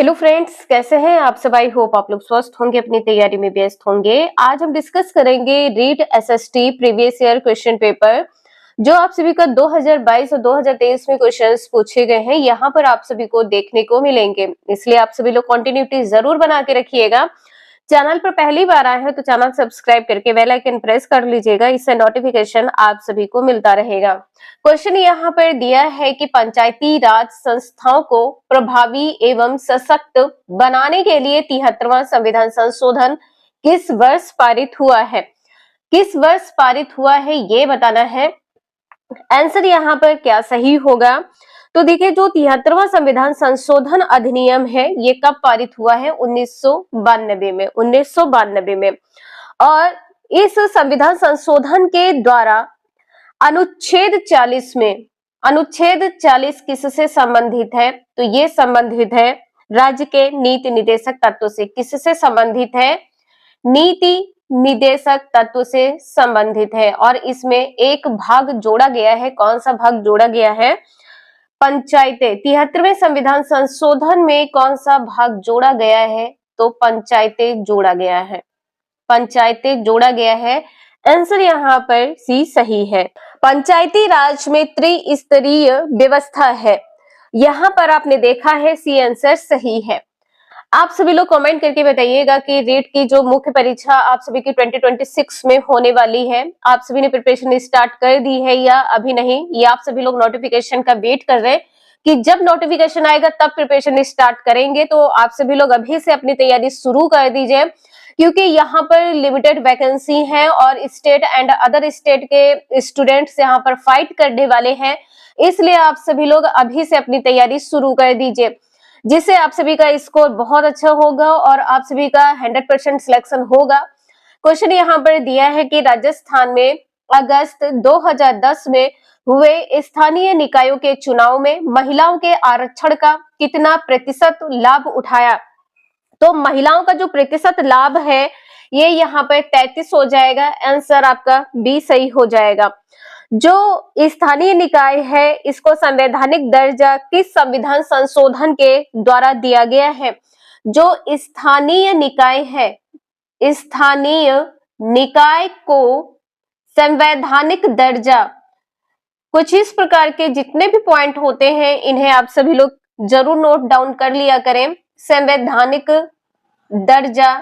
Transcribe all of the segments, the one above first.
Hello friends, कैसे हैं आप सब। आई होप आप लोग स्वस्थ होंगे, अपनी तैयारी में व्यस्त होंगे। आज हम डिस्कस करेंगे REET SST previous year question paper, जो आप सभी का 2022 और 2023 में क्वेश्चंस पूछे गए हैं। यहाँ पर आप सभी को देखने को मिलेंगे, इसलिए आप सभी लोग कंटिन्यूटी जरूर बना के रखिएगा। चैनल पर पहली बार आए हैं तो चैनल सब्सक्राइब करके बेल आइकन प्रेस कर लीजिएगा, इससे नोटिफिकेशन आप सभी को मिलता रहेगा। क्वेश्चन यहाँ पर दिया है कि पंचायती राज संस्थाओं को प्रभावी एवं सशक्त बनाने के लिए 73वां संविधान संशोधन किस वर्ष पारित हुआ है। किस वर्ष पारित हुआ है ये बताना है। आंसर यहाँ पर क्या सही होगा। तो देखिए, जो 73वां संविधान संशोधन अधिनियम है ये कब पारित हुआ है, 1992 में। 1992 में। और इस संविधान संशोधन के द्वारा अनुच्छेद 40 में, अनुच्छेद 40 किससे संबंधित है, तो ये संबंधित है राज्य के नीति निदेशक तत्व से। किससे संबंधित है, नीति निदेशक तत्व से संबंधित है। और इसमें एक भाग जोड़ा गया है। कौन सा भाग जोड़ा गया है, पंचायतें। 73वें संविधान संशोधन में कौन सा भाग जोड़ा गया है, तो पंचायतें जोड़ा गया है। पंचायतें जोड़ा गया है। आंसर यहाँ पर सी सही है। पंचायती राज में त्रिस्तरीय व्यवस्था है, यहाँ पर आपने देखा है सी आंसर सही है। आप सभी लोग कमेंट करके बताइएगा कि रीट की जो मुख्य परीक्षा आप सभी की 2026 में होने वाली है, आप सभी ने प्रिपरेशन स्टार्ट कर दी है या अभी नहीं। ये आप सभी लोग नोटिफिकेशन का वेट कर रहे हैं कि जब नोटिफिकेशन आएगा तब प्रिपरेशन स्टार्ट करेंगे। तो आप सभी लोग अभी से अपनी तैयारी शुरू कर दीजिए, क्योंकि यहाँ पर लिमिटेड वैकेंसी है और स्टेट एंड अदर स्टेट के स्टूडेंट्स यहाँ पर फाइट करने वाले हैं। इसलिए आप सभी लोग अभी से अपनी तैयारी शुरू कर दीजिए, जिससे आप सभी का स्कोर बहुत अच्छा होगा और आप सभी का 100% सिलेक्शन होगा। क्वेश्चन यहाँ पर दिया है कि राजस्थान में अगस्त 2010 में हुए स्थानीय निकायों के चुनाव में महिलाओं के आरक्षण का कितना प्रतिशत लाभ उठाया। तो महिलाओं का जो प्रतिशत लाभ है ये यहाँ पर 33 हो जाएगा। आंसर आपका बी सही हो जाएगा। जो स्थानीय निकाय है इसको संवैधानिक दर्जा किस संविधान संशोधन के द्वारा दिया गया है। जो स्थानीय निकाय है, स्थानीय निकाय को संवैधानिक दर्जा, कुछ इस प्रकार के जितने भी पॉइंट होते हैं इन्हें आप सभी लोग जरूर नोट डाउन कर लिया करें। संवैधानिक दर्जा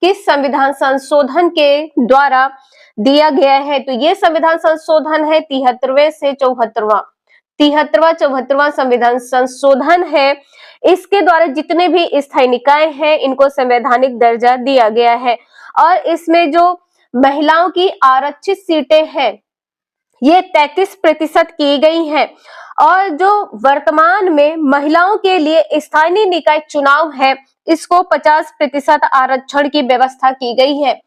किस संविधान संशोधन के द्वारा दिया गया है, तो ये संविधान संशोधन है 73वें से 74वां। 73वां संविधान संशोधन है। इसके द्वारा जितने भी स्थायी निकाय हैं इनको संवैधानिक दर्जा दिया गया है। और इसमें जो महिलाओं की आरक्षित सीटें हैं ये 33% की गई हैं। और जो वर्तमान में महिलाओं के लिए स्थानीय निकाय चुनाव है इसको 50% आरक्षण की व्यवस्था की गई है।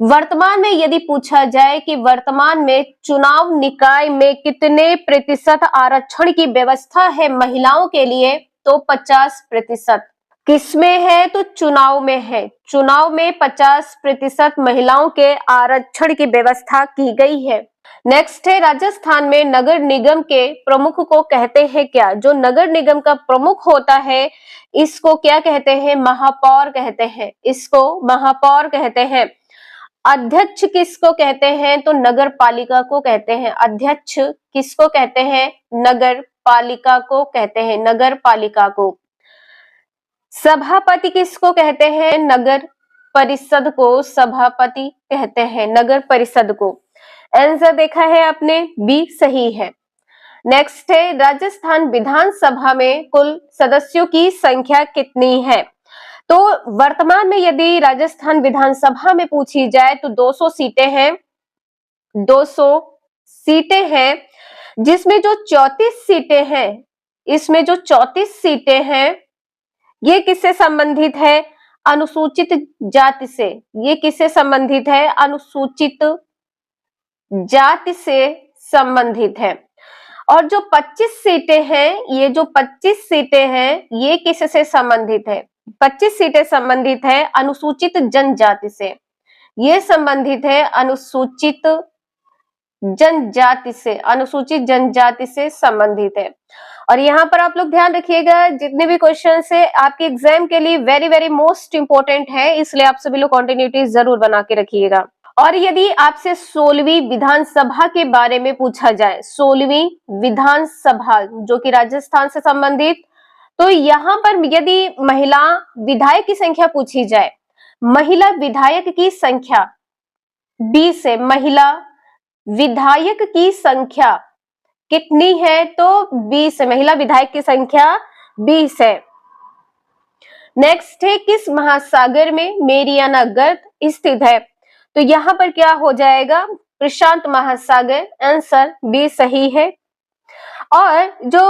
वर्तमान में यदि पूछा जाए कि वर्तमान में चुनाव निकाय में कितने प्रतिशत आरक्षण की व्यवस्था है महिलाओं के लिए, तो 50%। किसमें है, तो चुनाव में है। चुनाव में 50% महिलाओं के आरक्षण की व्यवस्था की गई है। नेक्स्ट है, राजस्थान में नगर निगम के प्रमुख को कहते हैं क्या। जो नगर निगम का प्रमुख होता है इसको क्या कहते हैं, महापौर कहते हैं। इसको महापौर कहते हैं। अध्यक्ष किसको कहते हैं, तो नगर पालिका को कहते हैं। अध्यक्ष किसको कहते हैं, नगर पालिका को कहते हैं। नगर पालिका को। सभापति किसको कहते हैं, नगर परिषद को सभापति कहते हैं। नगर परिषद को। आंसर देखा है आपने, बी सही है। नेक्स्ट है, राजस्थान विधानसभा में कुल सदस्यों की संख्या कितनी है। तो वर्तमान में यदि राजस्थान विधानसभा में पूछी जाए तो 200 सीटें हैं। 200 सीटें हैं, जिसमें जो 34 सीटें हैं, इसमें जो 34 सीटें हैं ये किससे संबंधित है, अनुसूचित जाति से। ये किससे संबंधित है, अनुसूचित जाति से संबंधित है। और जो 25 सीटें हैं, ये जो 25 सीटें हैं ये किससे संबंधित है, 25 सीटें संबंधित है अनुसूचित जनजाति से। ये संबंधित है अनुसूचित जनजाति से। अनुसूचित जनजाति से संबंधित है। और यहाँ पर आप लोग ध्यान रखिएगा, जितने भी क्वेश्चन है आपके एग्जाम के लिए वेरी वेरी मोस्ट इंपोर्टेंट है, इसलिए आप सभी लोग कॉन्टिन्यूटी जरूर बना के रखिएगा। और यदि आपसे 16वीं विधानसभा के बारे में पूछा जाए, 16वीं विधानसभा जो कि राजस्थान से संबंधित, तो यहाँ पर यदि महिला विधायक की संख्या पूछी जाए, महिला विधायक की संख्या 20 है, महिला विधायक की संख्या कितनी है, तो 20 है, महिला विधायक की संख्या 20 है। नेक्स्ट है, किस महासागर में मेरियाना गर्त स्थित है, तो यहाँ पर क्या हो जाएगा, प्रशांत महासागर, आंसर बी सही है। और जो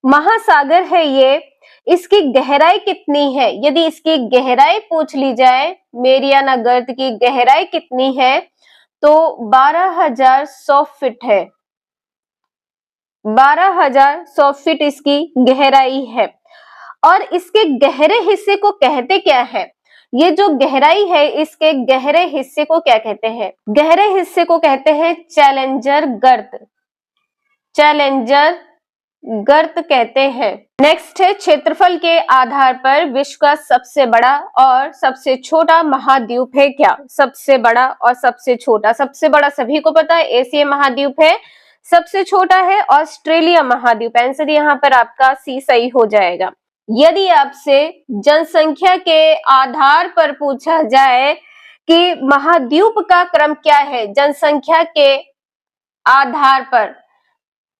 महासागर है ये, इसकी गहराई कितनी है, यदि इसकी गहराई पूछ ली जाए, मेरियाना गर्त की गहराई कितनी है, तो 12,100 फीट है, 12,100 फीट इसकी गहराई है। और इसके गहरे हिस्से को कहते क्या है, ये जो गहराई है इसके गहरे हिस्से को क्या कहते हैं, गहरे हिस्से को कहते हैं चैलेंजर गर्त, चैलेंजर गर्त कहते हैं। नेक्स्ट है, क्षेत्रफल के आधार पर विश्व का सबसे बड़ा और सबसे छोटा महाद्वीप है क्या, सबसे बड़ा और सबसे छोटा, सबसे बड़ा सभी को पता है एशिया महाद्वीप है, सबसे छोटा है ऑस्ट्रेलिया महाद्वीप, आंसर यहाँ पर आपका सी सही हो जाएगा। यदि आपसे जनसंख्या के आधार पर पूछा जाए कि महाद्वीप का क्रम क्या है जनसंख्या के आधार पर,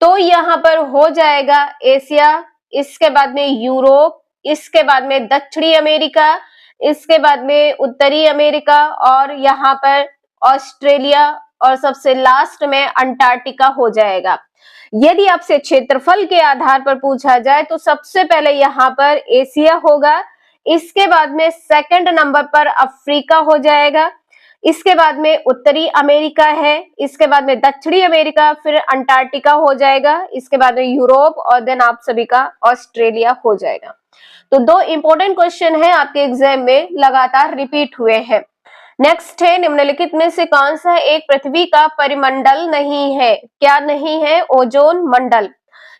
तो यहाँ पर हो जाएगा एशिया, इसके बाद में यूरोप, इसके बाद में दक्षिणी अमेरिका, इसके बाद में उत्तरी अमेरिका, और यहाँ पर ऑस्ट्रेलिया, और सबसे लास्ट में अंटार्कटिका हो जाएगा। यदि आपसे क्षेत्रफल के आधार पर पूछा जाए तो सबसे पहले यहाँ पर एशिया होगा, इसके बाद में सेकंड नंबर पर अफ्रीका हो जाएगा, इसके बाद में उत्तरी अमेरिका है, इसके बाद में दक्षिणी अमेरिका, फिर अंटार्कटिका हो जाएगा, इसके बाद में यूरोप, और देन आप सभी का ऑस्ट्रेलिया हो जाएगा। तो दो इंपॉर्टेंट क्वेश्चन है आपके एग्जाम में लगातार रिपीट हुए हैं। नेक्स्ट है, निम्नलिखित में से कौन सा एक पृथ्वी का परिमंडल नहीं है, क्या नहीं है, ओजोन मंडल,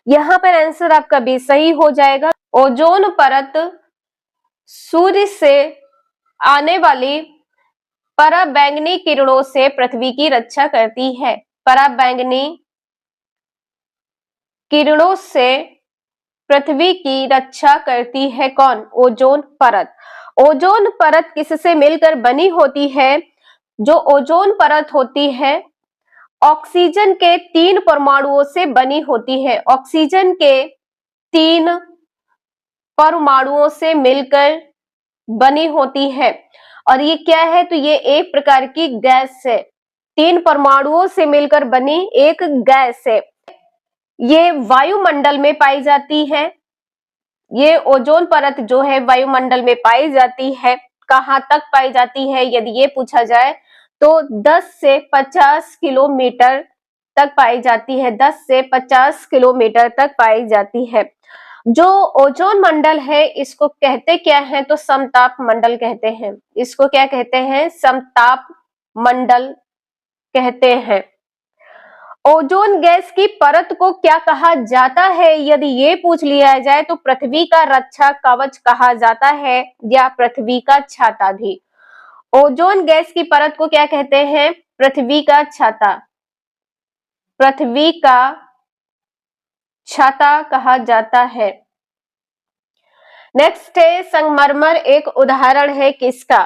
यहाँ पर आंसर आपका भी सही हो जाएगा। ओजोन परत सूर्य से आने वाली पराबैंगनी किरणों से पृथ्वी की रक्षा करती है, पराबैंगनी किरणों से पृथ्वी की रक्षा करती है कौन, ओजोन परत। ओजोन परत किससे मिलकर बनी होती है, जो ओजोन परत होती है ऑक्सीजन के 3 परमाणुओं से बनी होती है, ऑक्सीजन के 3 परमाणुओं से मिलकर बनी होती है। और ये क्या है, तो ये एक प्रकार की गैस है, 3 परमाणुओं से मिलकर बनी एक गैस है, ये वायुमंडल में पाई जाती है, ये ओजोन परत जो है वायुमंडल में पाई जाती है। कहां तक पाई जाती है यदि ये पूछा जाए तो 10 से 50 किलोमीटर तक पाई जाती है, 10 से 50 किलोमीटर तक पाई जाती है। जो ओजोन मंडल है इसको कहते क्या है, तो समताप मंडल कहते हैं, इसको क्या कहते हैं, समताप मंडल कहते हैं। ओजोन गैस की परत को क्या कहा जाता है, यदि ये पूछ लिया जाए तो पृथ्वी का रक्षा कवच कहा जाता है, या पृथ्वी का छाता भी। ओजोन गैस की परत को क्या कहते हैं, पृथ्वी का छाता, पृथ्वी का छाता कहा जाता है। नेक्स्ट है, संगमरमर एक उदाहरण है किसका,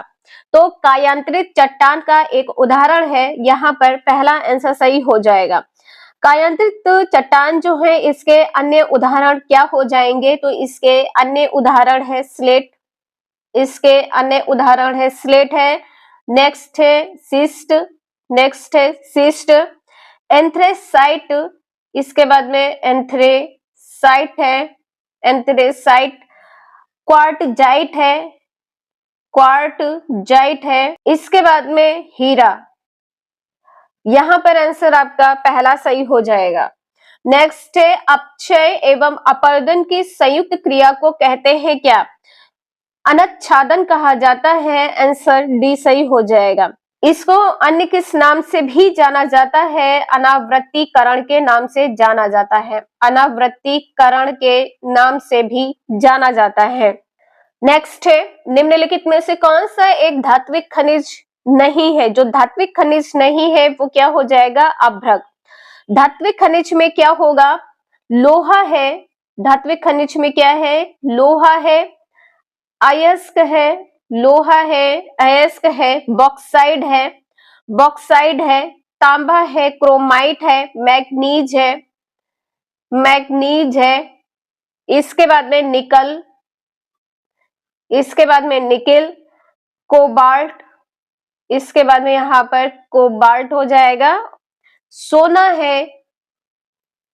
तो कायांतरित चट्टान का एक उदाहरण है, यहाँ पर पहला आंसर सही हो जाएगा। कायांतरित चट्टान जो है इसके अन्य उदाहरण क्या हो जाएंगे, तो इसके अन्य उदाहरण है स्लेट, इसके अन्य उदाहरण है स्लेट है, नेक्स्ट है सिस्ट, नेक्स्ट है सिस्ट, एंथ्रेसाइट, इसके बाद में एंथ्रेसाइट है, एंथ्रेसाइट, क्वार्टजाइट है, क्वार्टजाइट है, इसके बाद में हीरा, यहां पर आंसर आपका पहला सही हो जाएगा। नेक्स्ट है, अपक्षय एवं अपर्दन की संयुक्त क्रिया को कहते हैं क्या, अनच्छादन कहा जाता है, आंसर डी सही हो जाएगा। इसको अन्य किस नाम से भी जाना जाता है? अनावृत्तीकरण के नाम से जाना जाता है। अनावृत्तीकरण के नाम से भी जाना जाता है। नेक्स्ट है, निम्नलिखित में से कौन सा एक धात्विक खनिज नहीं है? जो धात्विक खनिज नहीं है वो क्या हो जाएगा? अभ्रक। धात्विक खनिज में क्या होगा? लोहा है। धात्विक खनिज में क्या है? लोहा है, अयस्क है, लोहा है, अयस्क है, बॉक्साइड है, बॉक्साइड है, तांबा है, क्रोमाइट है, मैग्नीज है, मैग्नीज है, इसके बाद में निकल, इसके बाद में निकिल, कोबाल्ट, इसके बाद में यहां पर कोबाल्ट हो जाएगा, सोना है,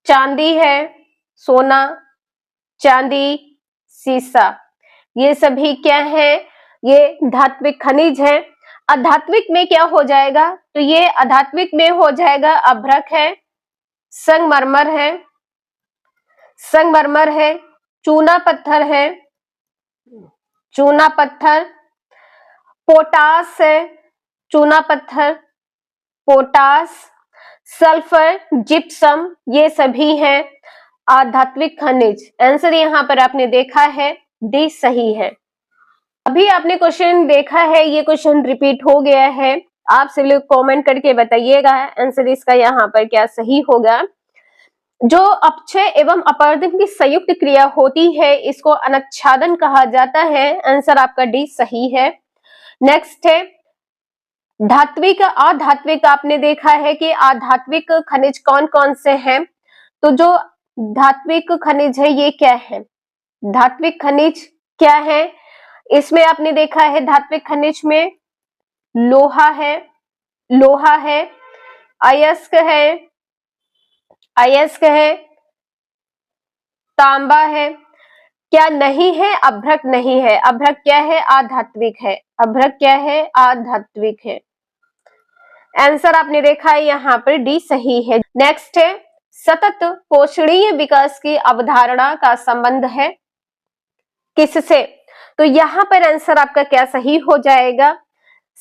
चांदी है, सोना, चांदी, सीसा, ये सभी क्या है? ये धात्विक खनिज है। अधात्विक में क्या हो जाएगा? तो ये अधात्विक में हो जाएगा अभ्रक है, संगमरमर है, संगमरमर है, चूना पत्थर है, चूना पत्थर, पोटास है, चूना पत्थर, पोटास, सल्फर, जिप्सम, ये सभी हैं आधात्विक खनिज। आंसर यहाँ पर आपने देखा है डी सही है। अभी आपने क्वेश्चन देखा है, ये क्वेश्चन रिपीट हो गया है। आप सभी लोग कमेंट करके बताइएगा आंसर इसका यहाँ पर क्या सही होगा। जो अपक्षय एवं अपर्दन की संयुक्त क्रिया होती है इसको अनच्छादन कहा जाता है। आंसर आपका डी सही है। नेक्स्ट है, धात्विक अधात्विक, आपने देखा है कि अधात्विक खनिज कौन कौन से हैं? तो जो धात्विक खनिज है ये क्या है? धात्विक खनिज क्या है? इसमें आपने देखा है धात्विक खनिज में लोहा है, लोहा है, अयस्क है, अयस्क है, तांबा है, क्या नहीं है? अभ्रक नहीं है। अभ्रक क्या है? आधात्विक है। अभ्रक क्या है? आधात्विक है। आंसर आपने देखा है यहाँ पर डी सही है। नेक्स्ट है, सतत पोषणीय विकास की अवधारणा का संबंध है किससे? तो यहाँ पर आंसर आपका क्या सही हो जाएगा?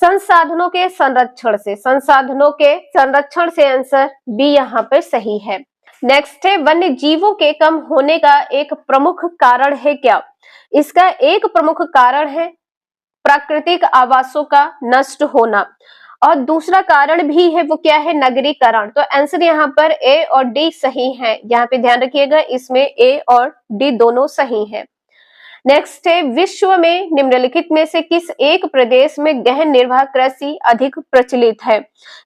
संसाधनों के संरक्षण से। संसाधनों के संरक्षण से आंसर बी यहाँ पर सही है। नेक्स्ट है, वन्य जीवों के कम होने का एक प्रमुख कारण है क्या? इसका एक प्रमुख कारण है प्राकृतिक आवासों का नष्ट होना, और दूसरा कारण भी है, वो क्या है? नगरीकरण। तो आंसर यहाँ पर ए और डी सही है। यहाँ पे ध्यान रखिएगा, इसमें ए और डी दोनों सही है। नेक्स्ट है, विश्व में निम्नलिखित में से किस एक प्रदेश में गहन निर्वाह कृषि अधिक प्रचलित है?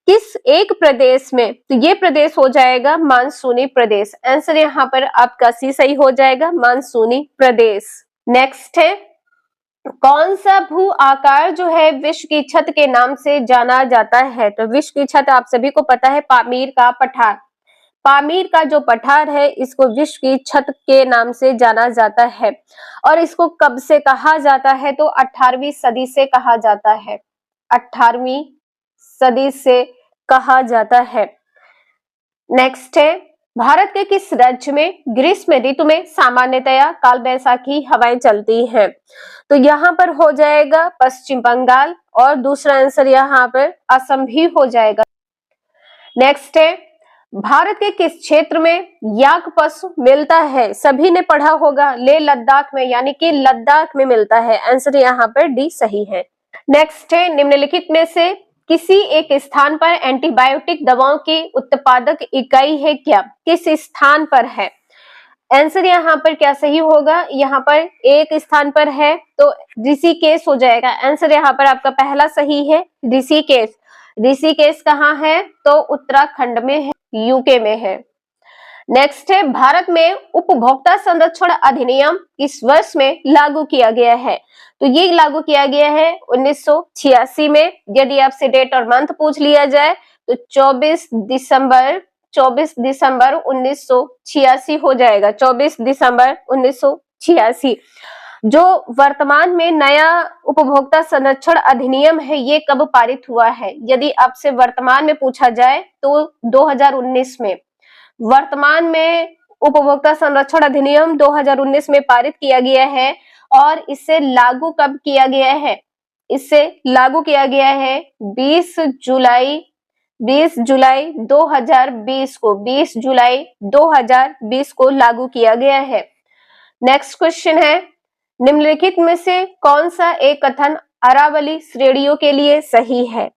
किस एक प्रदेश में? तो ये प्रदेश हो जाएगा मानसूनी प्रदेश। आंसर यहाँ पर आपका सी सही हो जाएगा, मानसूनी प्रदेश। नेक्स्ट है, कौन सा भू आकार जो है विश्व की छत के नाम से जाना जाता है? तो विश्व की छत आप सभी को पता है पामीर का पठार। पामीर का जो पठार है इसको विश्व की छत के नाम से जाना जाता है। और इसको कब से कहा जाता है? तो 18वीं सदी से कहा जाता है। 18वीं सदी से कहा जाता है। नेक्स्ट है, भारत के किस राज्य में ग्रीष्म ऋतु में सामान्यतया काल बैसाखी हवाएं चलती हैं? तो यहाँ पर हो जाएगा पश्चिम बंगाल, और दूसरा आंसर यहाँ पर असम भी हो जाएगा। नेक्स्ट है, भारत के किस क्षेत्र में याक पशु मिलता है? सभी ने पढ़ा होगा, लेह लद्दाख में, यानी कि लद्दाख में मिलता है। आंसर यहाँ पर डी सही है। नेक्स्ट है, निम्नलिखित में से किसी एक स्थान पर एंटीबायोटिक दवाओं की उत्पादक इकाई है क्या? किस स्थान पर है? आंसर यहाँ पर क्या सही होगा? यहाँ पर एक स्थान पर है तो ऋषिकेश हो जाएगा। आंसर यहाँ पर आपका पहला सही है, ऋषिकेश। ऋषिकेश कहाँ है? तो उत्तराखंड में है, यूके में है। नेक्स्ट है, भारत में उपभोक्ता संरक्षण अधिनियम किस वर्ष में लागू किया गया है? तो ये लागू किया गया है 1986 में। यदि आपसे डेट और मंथ पूछ लिया जाए तो 24 दिसंबर 1986 हो जाएगा। 24 दिसंबर 1986। जो वर्तमान में नया उपभोक्ता संरक्षण अधिनियम है ये कब पारित हुआ है? यदि आपसे वर्तमान में पूछा जाए तो 2019 में। वर्तमान में उपभोक्ता संरक्षण अधिनियम 2019 में पारित किया गया है। और इसे लागू कब किया गया है? इसे लागू किया गया है 20 जुलाई 2020 को 20 जुलाई 2020 को लागू किया गया है। नेक्स्ट क्वेश्चन है, निम्नलिखित में से कौन सा एक कथन अरावली श्रेणियों के लिए सही है?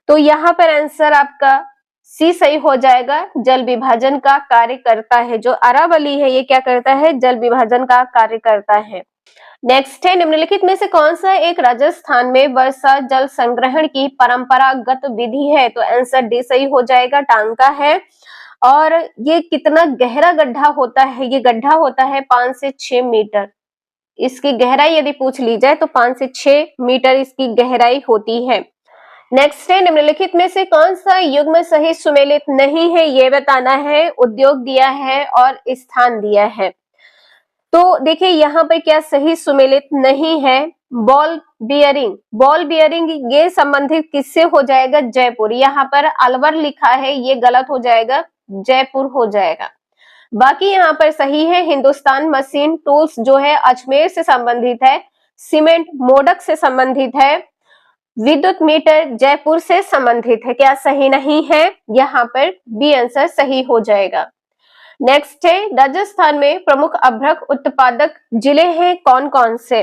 तो यहाँ पर आंसर आपका सी सही हो जाएगा, जल विभाजन का कार्य करता है। जो अरावली है ये क्या करता है? जल विभाजन का कार्य करता है। नेक्स्ट है, निम्नलिखित में से कौन सा एक राजस्थान में वर्षा जल संग्रहण की परंपरागत विधि है? तो आंसर डी सही हो जाएगा, टांका है। और ये कितना गहरा गड्ढा होता है? ये गड्ढा होता है 5 से 6 मीटर। इसकी गहराई यदि पूछ ली जाए तो 5 से 6 मीटर इसकी गहराई होती है। नेक्स्ट है, निम्नलिखित में से कौन सा युग्म सही सुमेलित नहीं है? ये बताना है। उद्योग दिया है और स्थान दिया है। तो देखिए यहाँ पर क्या सही सुमेलित नहीं है? बॉल बियरिंग, बॉल बियरिंग ये संबंधित किससे हो जाएगा? जयपुर। यहाँ पर अलवर लिखा है, ये गलत हो जाएगा, जयपुर हो जाएगा। बाकी यहाँ पर सही है। हिंदुस्तान मशीन टूल्स जो है अजमेर से संबंधित है। सीमेंट मोडक से संबंधित है। विद्युत मीटर जयपुर से संबंधित है। क्या सही नहीं है? यहाँ पर बी आंसर सही हो जाएगा। नेक्स्ट है, राजस्थान में प्रमुख अभ्रक उत्पादक जिले हैं कौन कौन से?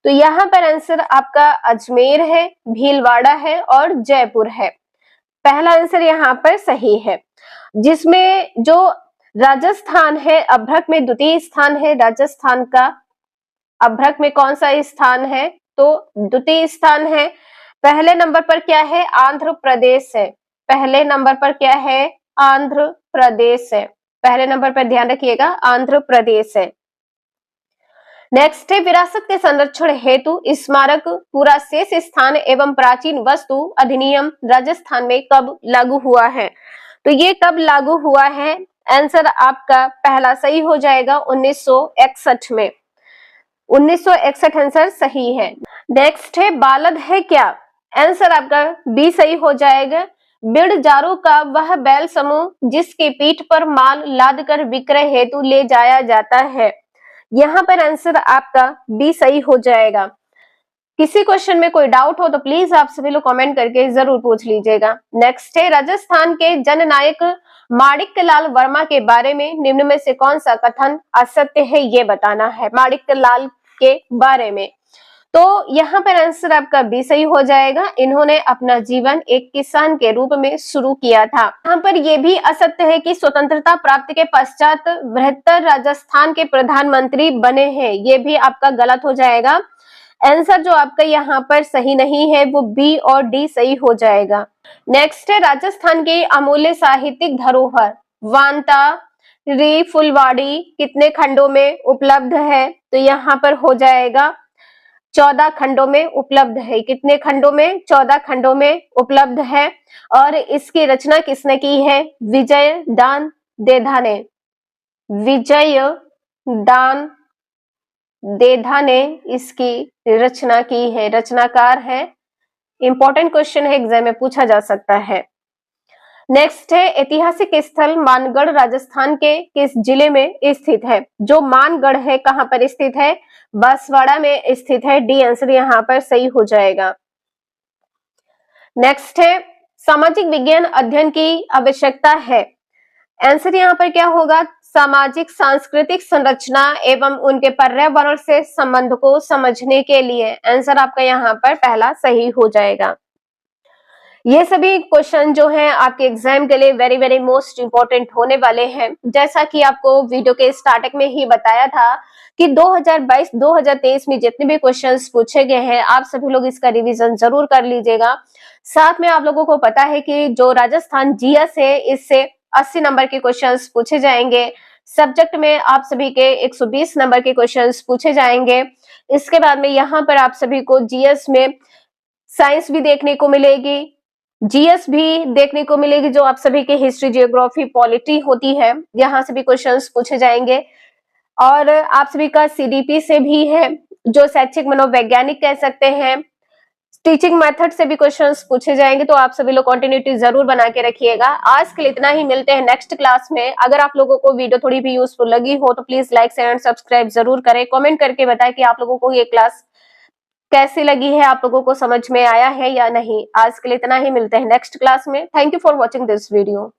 तो यहाँ पर आंसर आपका अजमेर है, भीलवाड़ा है और जयपुर है। पहला आंसर यहाँ पर सही है। जिसमें जो राजस्थान है अभ्रक में द्वितीय स्थान है राजस्थान का। अभ्रक में कौन सा स्थान है? तो द्वितीय स्थान है। पहले नंबर पर क्या है? आंध्र प्रदेश है। पहले नंबर पर क्या है? आंध्र प्रदेश है। पहले नंबर पर ध्यान रखिएगा, आंध्र प्रदेश है। नेक्स्ट है, विरासत के संरक्षण हेतु स्मारक पुराशेष स्थान एवं प्राचीन वस्तु अधिनियम राजस्थान में कब लागू हुआ है? तो ये कब लागू हुआ है? आंसर आपका पहला सही हो जाएगा, 1961 में। 1961 आंसर सही है। नेक्स्ट है, बालद है क्या? आंसर आपका बी सही हो जाएगा। बिड़ जारू का वह बैल समूह जिसकी पीठ पर माल लादकर विक्रय हेतु ले जाया जाता है। यहाँ पर आंसर आपका बी सही हो जाएगा। किसी क्वेश्चन में कोई डाउट हो तो प्लीज आप सभी लोग कमेंट करके जरूर पूछ लीजिएगा। नेक्स्ट है, राजस्थान के जननायक माणिक्यलाल वर्मा के बारे में निम्न में से कौन सा कथन असत्य है? ये बताना है माणिक्यलाल के बारे में। तो यहाँ पर आंसर आपका बी सही हो जाएगा। इन्होंने अपना जीवन एक किसान के रूप में शुरू किया था। यहाँ पर यह भी असत्य है कि स्वतंत्रता प्राप्ति के पश्चात बृहत्तर राजस्थान के प्रधानमंत्री बने हैं। ये भी आपका गलत हो जाएगा। आंसर जो आपका यहाँ पर सही नहीं है वो बी और डी सही हो जाएगा। नेक्स्ट है, राजस्थान की अमूल्य साहित्यिक धरोहर वांता री फुलवाड़ी कितने खंडों में उपलब्ध है? तो यहाँ पर हो जाएगा 14 खंडों में उपलब्ध है। कितने खंडों में? 14 खंडों में उपलब्ध है। और इसकी रचना किसने की है? विजय दान देधा ने। विजय दान देधा ने इसकी रचना की है, रचनाकार है। इंपॉर्टेंट क्वेश्चन है, एग्जाम में पूछा जा सकता है। नेक्स्ट है, ऐतिहासिक स्थल मानगढ़ राजस्थान के किस जिले में स्थित है? जो मानगढ़ है कहां पर स्थित है? बांसवाड़ा में स्थित है। डी आंसर यहाँ पर सही हो जाएगा। नेक्स्ट है, सामाजिक विज्ञान अध्ययन की आवश्यकता है। आंसर यहाँ पर क्या होगा? सामाजिक सांस्कृतिक संरचना एवं उनके पर्यावरण से संबंध को समझने के लिए। आंसर आपका यहाँ पर पहला सही हो जाएगा। ये सभी क्वेश्चन जो हैं आपके एग्जाम के लिए वेरी वेरी मोस्ट इंपॉर्टेंट होने वाले हैं। जैसा कि आपको वीडियो के स्टार्टिंग में ही बताया था कि 2022-2023 में जितने भी क्वेश्चंस पूछे गए हैं आप सभी लोग इसका रिवीजन जरूर कर लीजिएगा। साथ में आप लोगों को पता है कि जो राजस्थान जीएस है इससे 80 नंबर के क्वेश्चंस पूछे जाएंगे। सब्जेक्ट में आप सभी के 120 नंबर के क्वेश्चंस पूछे जाएंगे। इसके बाद में यहाँ पर आप सभी को जीएस में साइंस भी देखने को मिलेगी, जीएस भी देखने को मिलेगी, जो आप सभी के हिस्ट्री जियोग्राफी पॉलिटी होती है, यहाँ से भी क्वेश्चंस पूछे जाएंगे। और आप सभी का सीडीपी से भी है, जो शैक्षिक मनोवैज्ञानिक कह सकते हैं। टीचिंग मेथड से भी क्वेश्चंस पूछे जाएंगे, तो आप सभी लोग कंटिन्यूटी जरूर बना के रखिएगा। आज के लिए इतना ही, मिलते हैं नेक्स्ट क्लास में। अगर आप लोगों को वीडियो थोड़ी भी यूजफुल लगी हो तो please like share and subscribe जरूर करें। कमेंट करके बताएं कि आप लोगों को ये क्लास कैसी लगी है, आप लोगों को समझ में आया है या नहीं? आज के लिए इतना ही, मिलते हैं नेक्स्ट क्लास में। Thank you for watching this video.